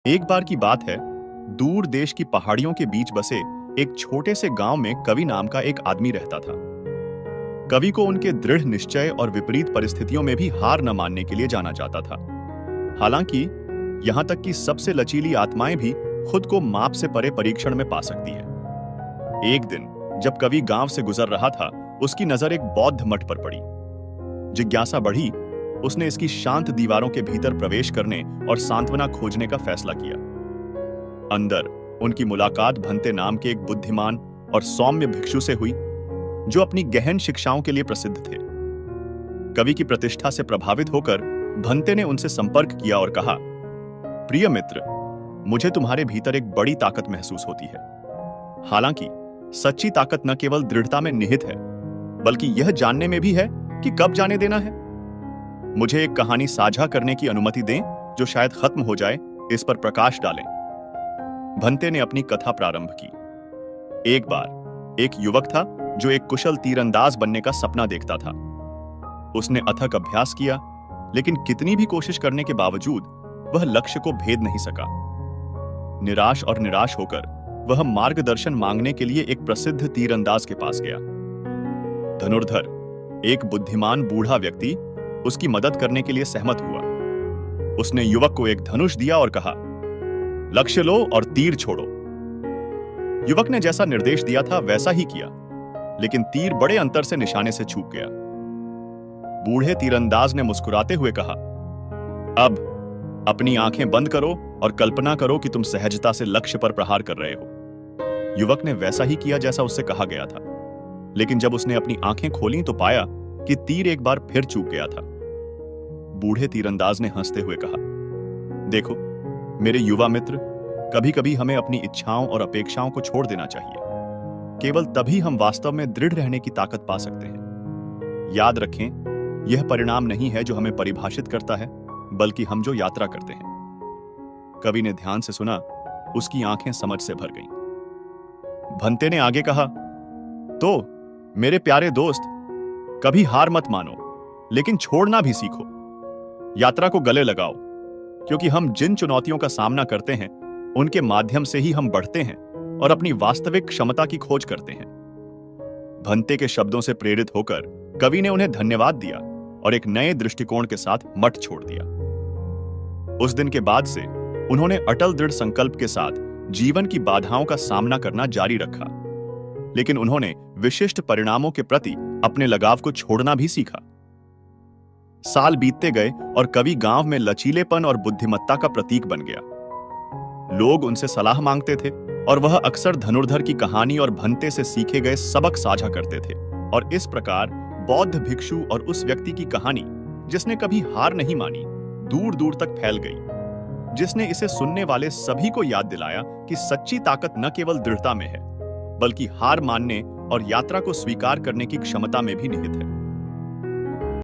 एक बार की बात है, दूर देश की पहाड़ियों के बीच बसे एक छोटे से गांव में कवि नाम का एक आदमी रहता था। कवि को उनके दृढ़ निश्चय और विपरीत परिस्थितियों में भी हार न मानने के लिए जाना जाता था। हालांकि यहां तक कि सबसे लचीली आत्माएं भी खुद को माप से परे परीक्षण में पा सकती है। एक दिन जब कवि गांव से गुजर रहा था, उसकी नजर एक बौद्ध मठ पर पड़ी। जिज्ञासा बढ़ी, उसने इसकी शांत दीवारों के भीतर प्रवेश करने और सांत्वना खोजने का फैसला किया। अंदर उनकी मुलाकात भंते नाम के एक बुद्धिमान और सौम्य भिक्षु से हुई, जो अपनी गहन शिक्षाओं के लिए प्रसिद्ध थे। कवि की प्रतिष्ठा से प्रभावित होकर भंते ने उनसे संपर्क किया और कहा, प्रिय मित्र, मुझे तुम्हारे भीतर एक बड़ी ताकत महसूस होती है। हालांकि सच्ची ताकत न केवल दृढ़ता में निहित है, बल्कि यह जानने में भी है कि कब जाने देना है। मुझे एक कहानी साझा करने की अनुमति दें जो शायद खत्म हो जाए, इस पर प्रकाश डालें। भंते ने अपनी कथा प्रारंभ की। एक बार एक युवक था जो एक कुशल तीरंदाज बनने का सपना देखता था। उसने अथक अभ्यास किया, लेकिन कितनी भी कोशिश करने के बावजूद वह लक्ष्य को भेद नहीं सका। निराश और निराश होकर वह मार्गदर्शन मांगने के लिए एक प्रसिद्ध तीरंदाज के पास गया। धनुर्धर, एक बुद्धिमान बूढ़ा व्यक्ति, उसकी मदद करने के लिए सहमत हुआ। उसने युवक को एक धनुष दिया और कहा, लक्ष्य लो और तीर छोड़ो। युवक ने जैसा निर्देश दिया था वैसा ही किया, लेकिन तीर बड़े अंतर से निशाने से चूक गया। बूढ़े तीरंदाज ने मुस्कुराते हुए कहा, अब अपनी आंखें बंद करो और कल्पना करो कि तुम सहजता से लक्ष्य पर प्रहार कर रहे हो। युवक ने वैसा ही किया जैसा उससे कहा गया था, लेकिन जब उसने अपनी आंखें खोलीं तो पाया कि तीर एक बार फिर चूक गया था। बूढ़े तीरंदाज ने हंसते हुए कहा, देखो मेरे युवा मित्र, कभी कभी हमें अपनी इच्छाओं और अपेक्षाओं को छोड़ देना चाहिए। केवल तभी हम वास्तव में दृढ़ रहने की ताकत पा सकते हैं। याद रखें, यह परिणाम नहीं है जो हमें परिभाषित करता है, बल्कि हम जो यात्रा करते हैं। कवि ने ध्यान से सुना, उसकी आंखें समझ से भर गईं। भंते ने आगे कहा, तो मेरे प्यारे दोस्त, कभी हार मत मानो, लेकिन छोड़ना भी सीखो। यात्रा को गले लगाओ, क्योंकि हम जिन चुनौतियों का सामना करते हैं, उनके माध्यम से ही हम बढ़ते हैं और अपनी वास्तविक क्षमता की खोज करते हैं। भंते के शब्दों से प्रेरित होकर कवि ने उन्हें धन्यवाद दिया और एक नए दृष्टिकोण के साथ मठ छोड़ दिया। उस दिन के बाद से उन्होंने अटल दृढ़ संकल्प के साथ जीवन की बाधाओं का सामना करना जारी रखा, लेकिन उन्होंने विशिष्ट परिणामों के प्रति अपने लगाव को छोड़ना भी सीखा। साल बीतते गए और कवि गांव में लचीलेपन और बुद्धिमत्ता का प्रतीक बन गया। लोग उनसे सलाह मांगते थे और वह अक्सर धनुर्धर की कहानी और भंते से सीखे गए सबक साझा करते थे। और इस प्रकार बौद्ध भिक्षु और उस व्यक्ति की कहानी, जिसने कभी हार नहीं मानी, दूर दूर तक फैल गई, जिसने इसे सुनने वाले सभी को याद दिलाया कि सच्ची ताकत न केवल दृढ़ता में है, बल्कि हार मानने और यात्रा को स्वीकार करने की क्षमता में भी निहित है।